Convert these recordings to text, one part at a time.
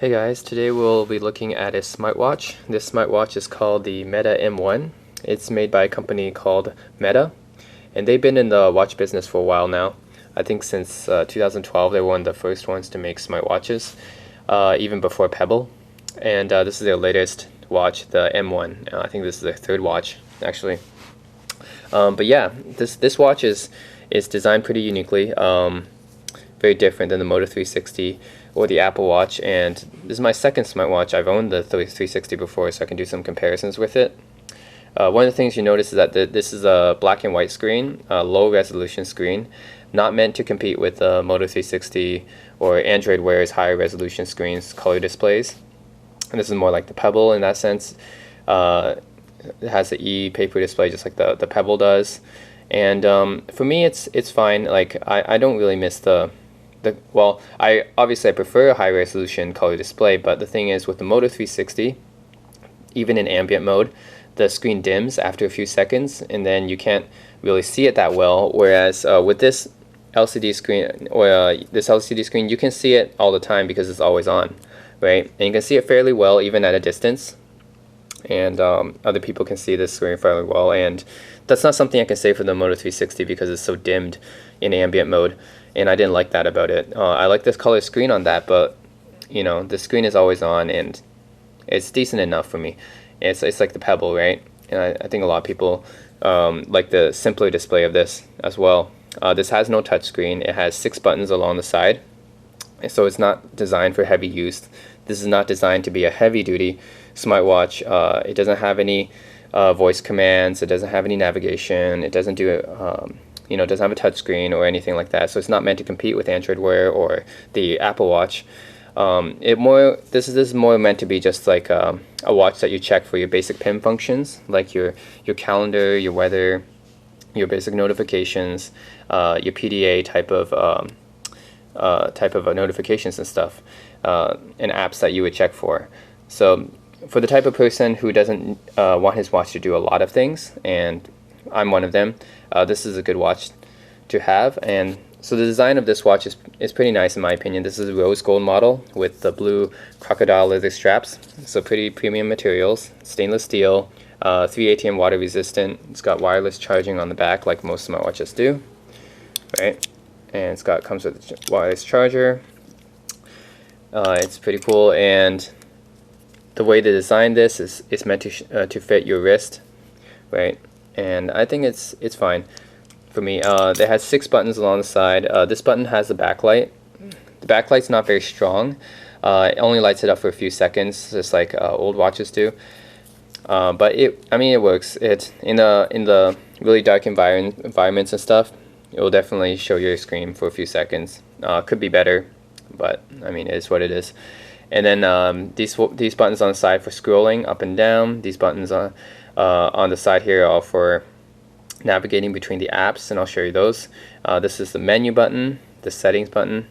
Hey guys, today we'll be looking at a smartwatch. This smartwatch is called the Meta M1. It's made by a company called Meta, and they've been in the watch business for a while now. I think since 2012 they were one of the first ones to make smartwatches, even before Pebble. And this is their latest watch, the M1. I think this is their third watch, actually. But yeah, this watch is designed pretty uniquely, very different than the Moto 360 or the Apple Watch, and this is my second smartwatch. I've owned the 360 before, so I can do some comparisons with it. One of the things you notice is that this is a black and white screen, a low resolution screen, not meant to compete with the Moto 360 or Android Wear's higher resolution screens, color displays. And this is more like the Pebble in that sense. It has the e-paper display just like the Pebble does. And for me, it's fine. Like I don't really miss I prefer a high resolution color display, but the thing is with the Moto 360, even in ambient mode, the screen dims after a few seconds and then you can't really see it that well, whereas with this LCD screen you can see it all the time because it's always on, right? And you can see it fairly well even at a distance, and other people can see this screen fairly well, and that's not something I can say for the Moto 360 because it's so dimmed in ambient mode, and I didn't like that about it. I like this color screen on that, but you know, the screen is always on and it's decent enough for me. It's like the Pebble, right? And I think a lot of people like the simpler display of this as well. This has no touchscreen. It has 6 buttons along the side, so it's not designed for heavy use. This is not designed to be a heavy-duty smartwatch. It doesn't have any voice commands. It doesn't have any navigation. It doesn't do it doesn't have a touchscreen or anything like that. So it's not meant to compete with Android Wear or the Apple Watch. This is more meant to be just like a watch that you check for your basic PIM functions, like your calendar, your weather, your basic notifications, your PDA type of notifications and stuff, and apps that you would check for. So for the type of person who doesn't want his watch to do a lot of things, and I'm one of them, this is a good watch to have. And so the design of this watch is pretty nice in my opinion. This is a rose gold model with the blue crocodile leather straps, so pretty premium materials, stainless steel, 3 ATM water resistant. It's got wireless charging on the back like most smartwatches do, right? And comes with a wireless charger. It's pretty cool, and the way they designed this is meant to fit your wrist, right? And I think it's fine for me. It has 6 buttons along the side. This button has the backlight. The backlight's not very strong. It only lights it up for a few seconds, just like old watches do. But it works. It in the really dark environments and stuff, it will definitely show your screen for a few seconds. Could be better, but I mean, it is what it is. And then these buttons on the side for scrolling up and down. These buttons on the side here are for navigating between the apps, and I'll show you those. This is the menu button, the settings button,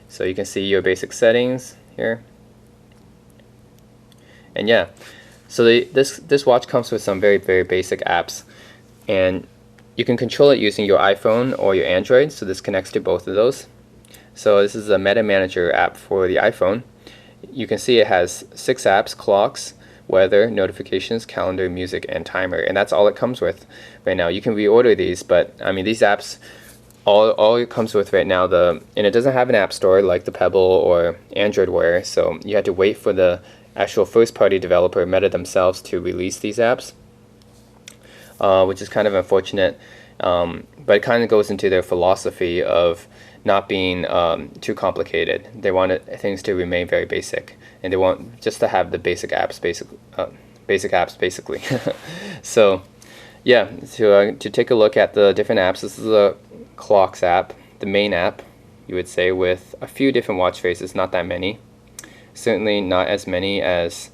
so you can see your basic settings here. And yeah, so this watch comes with some very basic apps, and you can control it using your iPhone or your Android, so this connects to both of those. So this is a Meta Manager app for the iPhone. You can see it has 6 apps: clocks, weather, notifications, calendar, music, and timer, and that's all it comes with right now. You can reorder these, but I mean, these apps, all it comes with right now, and it doesn't have an app store like the Pebble or Android Wear, so you had to wait for the actual first-party developer, Meta themselves, to release these apps, which is kind of unfortunate, but it kind of goes into their philosophy of not being too complicated. They want things to remain very basic, and they want just to have the basic apps, basically. So yeah, to take a look at the different apps, this is a clocks app, the main app, you would say, with a few different watch faces, not that many. Certainly not as many as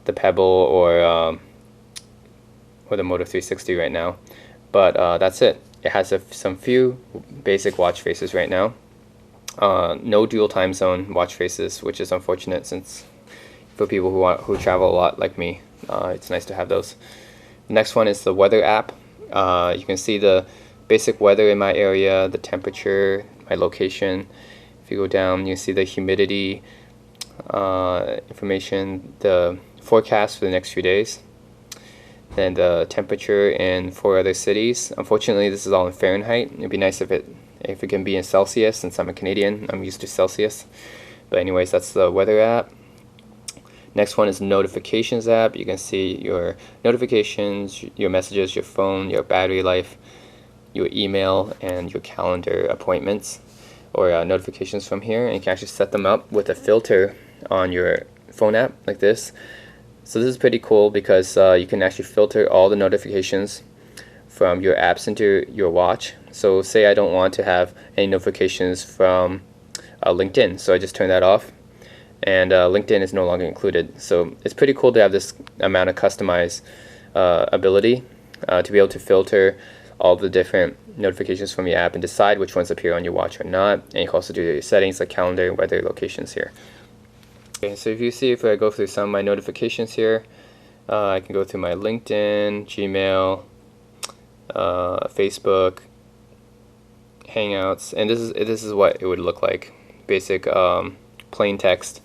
the Pebble or the Moto 360 right now, but that's it. It has some few basic watch faces right now. No dual time zone watch faces, which is unfortunate since for people who travel a lot like me, it's nice to have those. The next one is the weather app. You can see the basic weather in my area, the temperature, my location. If you go down, you see the humidity, information, the forecast for the next few days, then the temperature in 4 other cities. Unfortunately, this is all in Fahrenheit. It'd be nice if it can be in Celsius, since I'm a Canadian. I'm used to Celsius. But anyways, that's the weather app. Next one is notifications app. You can see your notifications, your messages, your phone, your battery life, your email, and your calendar appointments or notifications from here. And you can actually set them up with a filter on your phone app like this. So this is pretty cool because you can actually filter all the notifications from your apps into your watch. So say I don't want to have any notifications from LinkedIn, so I just turn that off, and LinkedIn is no longer included. So it's pretty cool to have this amount of customized ability to be able to filter all the different notifications from your app and decide which ones appear on your watch or not. And you can also do your settings like calendar, weather, locations here. Okay, so if I go through some of my notifications here, I can go through my LinkedIn, Gmail, Facebook, Hangouts, and this is what it would look like. Basic plain text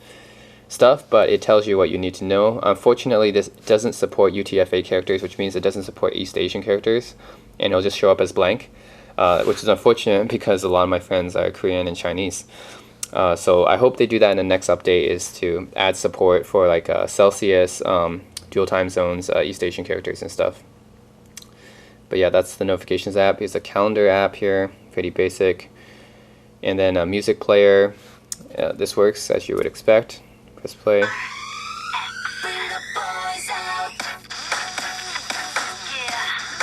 stuff, but it tells you what you need to know. Unfortunately, this doesn't support UTF-8 characters, which means it doesn't support East Asian characters, and it'll just show up as blank, which is unfortunate because a lot of my friends are Korean and Chinese. So I hope they do that in the next update, is to add support for like Celsius, dual time zones, East Asian characters and stuff. But yeah, that's the notifications app. Here's a calendar app here, pretty basic. And then a music player. This works as you would expect. Press play. It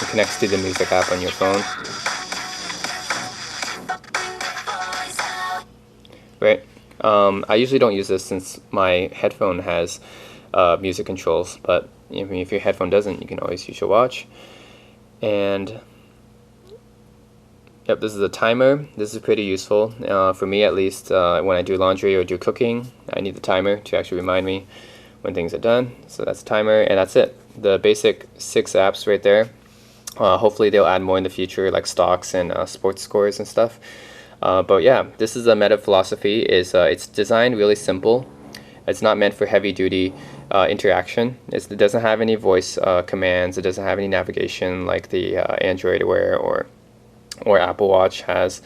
connects to the music app on your phone. Right. I usually don't use this since my headphone has music controls, but if your headphone doesn't, you can always use your watch. And yep, this is a timer. This is pretty useful for me, at least when I do laundry or do cooking. I need the timer to actually remind me when things are done. So that's a timer, and that's it. The basic 6 apps right there. Hopefully they'll add more in the future, like stocks and sports scores and stuff. But yeah, this is a Meta philosophy. It's designed really simple. It's not meant for heavy duty interaction. It doesn't have any voice commands. It doesn't have any navigation like the Android Wear or Apple Watch has.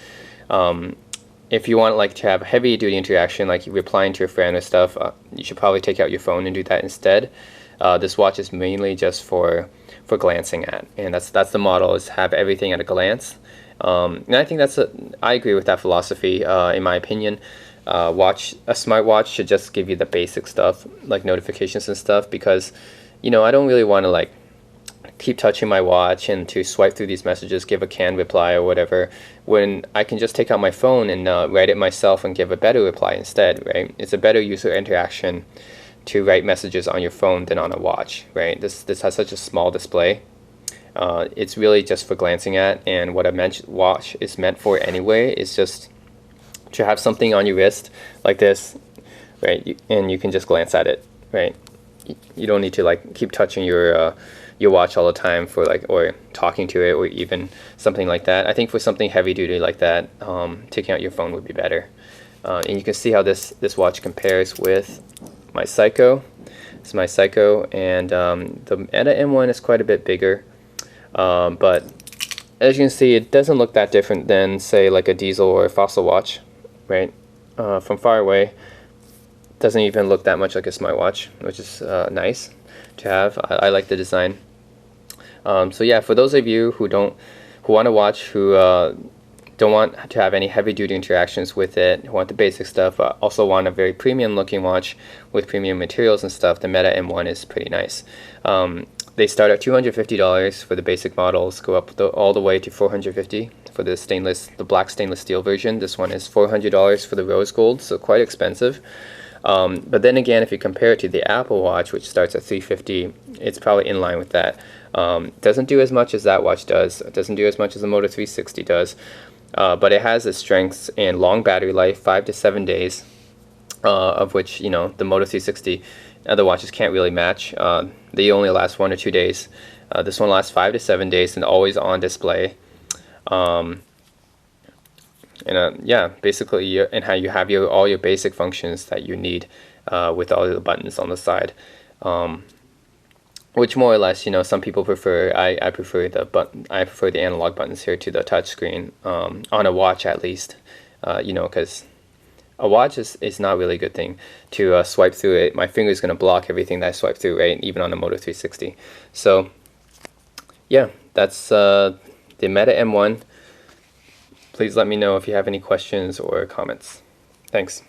If you want to have heavy duty interaction, like replying to a friend or stuff, you should probably take out your phone and do that instead. This watch is mainly just for glancing at, and that's the model, is have everything at a glance. And I think I agree with that philosophy. In my opinion, a smartwatch should just give you the basic stuff like notifications and stuff, because I don't really want to keep touching my watch and to swipe through these messages, give a canned reply or whatever, when I can just take out my phone and write it myself and give a better reply instead, right? It's a better user interaction to write messages on your phone than on a watch, right? This has such a small display. It's really just for glancing at, and what a watch is meant for anyway is just to have something on your wrist like this, right? And you can just glance at it, right? You don't need to keep touching your watch all the time for or talking to it or even something like that. I think for something heavy duty like that, taking out your phone would be better. And you can see how this watch compares with my Psycho. This is my Psycho, and the Meta M1 is quite a bit bigger. But as you can see, it doesn't look that different than, say, like a Diesel or a Fossil watch, right? From far away, it doesn't even look that much like a smartwatch, which is nice to have. I like the design. So yeah, for those of you who want to watch, who don't want to have any heavy-duty interactions with it, who want the basic stuff, also want a very premium-looking watch with premium materials and stuff, the Meta M1 is pretty nice. They start at $250 for the basic models, go up all the way to $450 for the black stainless steel version. This one is $400 for the rose gold, so quite expensive. But then again, if you compare it to the Apple Watch, which starts at $350, it's probably in line with that. Doesn't do as much as that watch does. It doesn't do as much as the Moto 360 does. But it has its strengths in long battery life, 5 to 7 days, of which the Moto 360 other watches can't really match. They only last 1 or 2 days. This one lasts 5 to 7 days and always on display. And yeah, basically, and how you have all your basic functions that you need with all the buttons on the side. Which more or less, some people prefer. I prefer I prefer the analog buttons here to the touch screen on a watch at least. Because a watch is not really a good thing to swipe through it. My finger's gonna block everything that I swipe through, right? Even on the Moto 360. So yeah, that's the Meta M1. Please let me know if you have any questions or comments. Thanks.